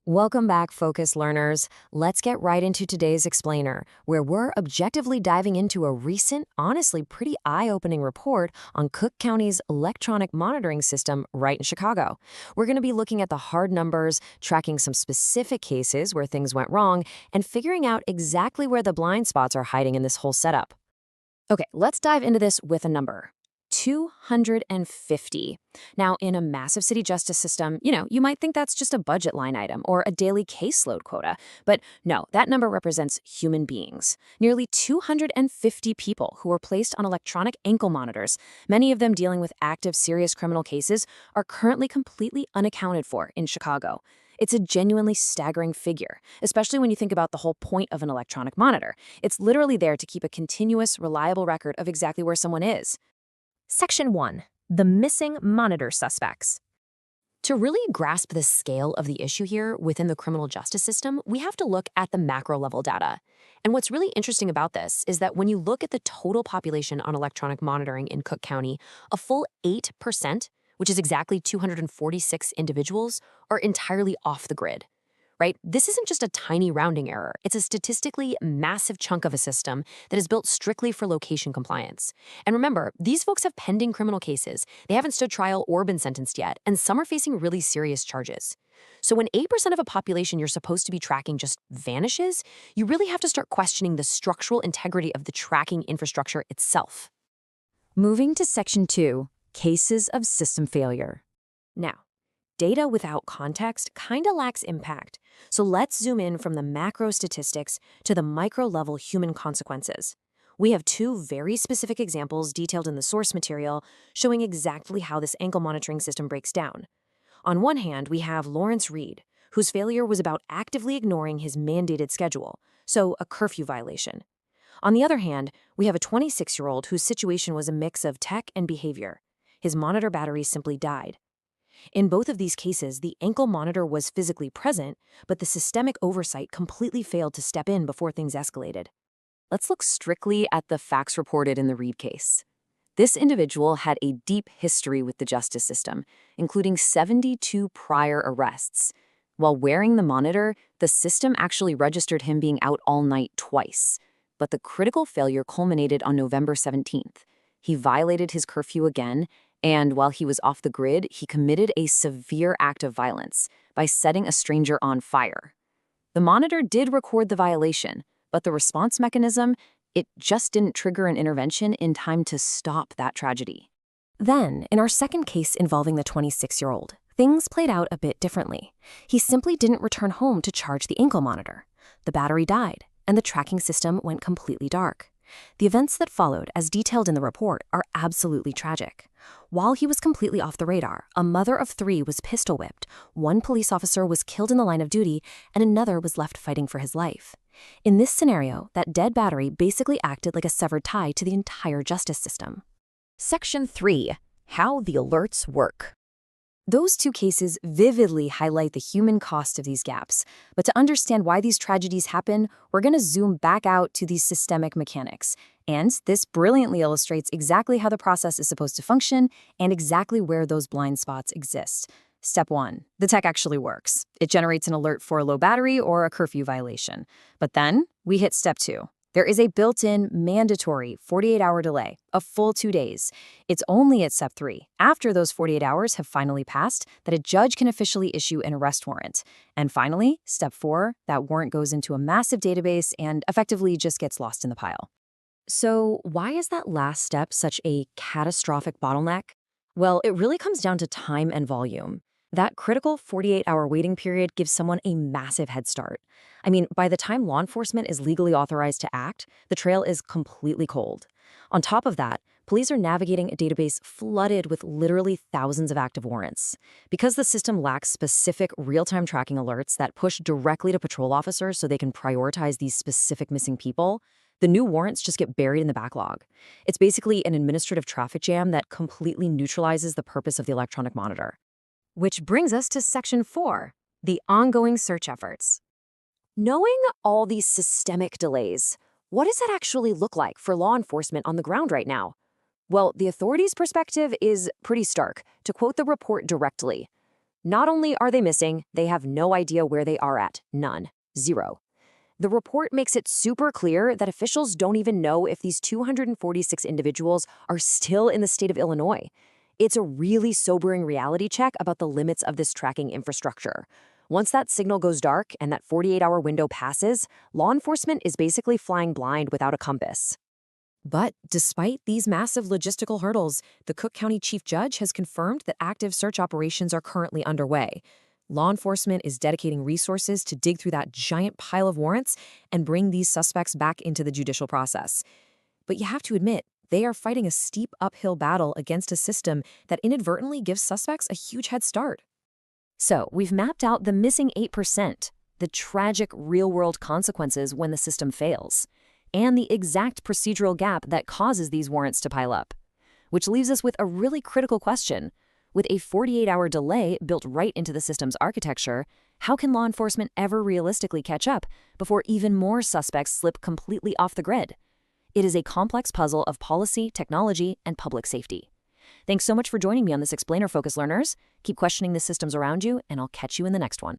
Welcome back, Focus learners. Let's get right into today's explainer, where we're objectively diving into a recent, honestly pretty eye-opening report on Cook County's electronic monitoring system right in Chicago. We're going to be looking at the hard numbers, tracking some specific cases where things went wrong, and figuring out exactly where the blind spots are hiding in this whole setup. Okay, let's dive into this with a number. 250. Now, in a massive city justice system, you might think that's just a budget line item or a daily caseload quota. But no, that number represents human beings. Nearly 250 people who were placed on electronic ankle monitors, many of them dealing with active serious criminal cases, are currently completely unaccounted for in Chicago. It's a genuinely staggering figure, especially when you think about the whole point of an electronic monitor. It's literally there to keep a continuous, reliable record of exactly where someone is. Section 1. The missing monitor suspects. To really grasp the scale of the issue here within the criminal justice system, we have to look at the macro-level data. And what's really interesting about this is that when you look at the total population on electronic monitoring in Cook County, a full 8%, which is exactly 246 individuals, are entirely off the grid. Right? This isn't just a tiny rounding error. It's a statistically massive chunk of a system that is built strictly for location compliance. And remember, these folks have pending criminal cases. They haven't stood trial or been sentenced yet, and some are facing really serious charges. So when 8% of a population you're supposed to be tracking just vanishes, you really have to start questioning the structural integrity of the tracking infrastructure itself. Moving to Section 2. Cases of system failure. Now, data without context kinda lacks impact, so let's zoom in from the macro statistics to the micro-level human consequences. We have two very specific examples detailed in the source material showing exactly how this ankle monitoring system breaks down. On one hand, we have Lawrence Reed, whose failure was about actively ignoring his mandated schedule, so a curfew violation. On the other hand, we have a 26-year-old whose situation was a mix of tech and behavior. His monitor battery simply died. In both of these cases, the ankle monitor was physically present, but the systemic oversight completely failed to step in before things escalated. Let's look strictly at the facts reported in the Reed case. This individual had a deep history with the justice system, including 72 prior arrests. While wearing the monitor, the system actually registered him being out all night twice. But the critical failure culminated on November 17th. He violated his curfew again, and while he was off the grid, he committed a severe act of violence by setting a stranger on fire. The monitor did record the violation, but the response mechanism, it just didn't trigger an intervention in time to stop that tragedy. Then, in our second case involving the 26-year-old, things played out a bit differently. He simply didn't return home to charge the ankle monitor. The battery died, and the tracking system went completely dark. The events that followed, as detailed in the report, are absolutely tragic. While he was completely off the radar, a mother of 3 was pistol whipped, one police officer was killed in the line of duty, and another was left fighting for his life. In this scenario, that dead battery basically acted like a severed tie to the entire justice system. Section 3. How the alerts work. Those two cases vividly highlight the human cost of these gaps. But to understand why these tragedies happen, we're going to zoom back out to these systemic mechanics. And this brilliantly illustrates exactly how the process is supposed to function and exactly where those blind spots exist. Step 1. The tech actually works. It generates an alert for a low battery or a curfew violation. But then we hit Step 2. There is a built-in mandatory 48-hour delay, a full 2 days. It's only at Step 3, after those 48 hours have finally passed, that a judge can officially issue an arrest warrant. And finally, Step 4, that warrant goes into a massive database and effectively just gets lost in the pile. So why is that last step such a catastrophic bottleneck? Well, it really comes down to time and volume. That critical 48-hour waiting period gives someone a massive head start. I mean, by the time law enforcement is legally authorized to act, the trail is completely cold. On top of that, police are navigating a database flooded with literally thousands of active warrants. Because the system lacks specific real-time tracking alerts that push directly to patrol officers so they can prioritize these specific missing people, the new warrants just get buried in the backlog. It's basically an administrative traffic jam that completely neutralizes the purpose of the electronic monitor. Which brings us to Section 4, the ongoing search efforts. Knowing all these systemic delays, what does that actually look like for law enforcement on the ground right now? Well, the authorities' perspective is pretty stark. To quote the report directly, Not only are they missing, they have no idea where they are at. None. Zero. The report makes it super clear that officials don't even know if these 246 individuals are still in the state of Illinois. It's a really sobering reality check about the limits of this tracking infrastructure. Once that signal goes dark and that 48-hour window passes, law enforcement is basically flying blind without a compass. But despite these massive logistical hurdles, the Cook County Chief Judge has confirmed that active search operations are currently underway. Law enforcement is dedicating resources to dig through that giant pile of warrants and bring these suspects back into the judicial process. But you have to admit, they are fighting a steep uphill battle against a system that inadvertently gives suspects a huge head start. So, we've mapped out the missing 8%, the tragic real-world consequences when the system fails, and the exact procedural gap that causes these warrants to pile up. Which leaves us with a really critical question. With a 48-hour delay built right into the system's architecture, how can law enforcement ever realistically catch up before even more suspects slip completely off the grid? It is a complex puzzle of policy, technology, and public safety. Thanks so much for joining me on this Explainer Focus, learners. Keep questioning the systems around you, and I'll catch you in the next one.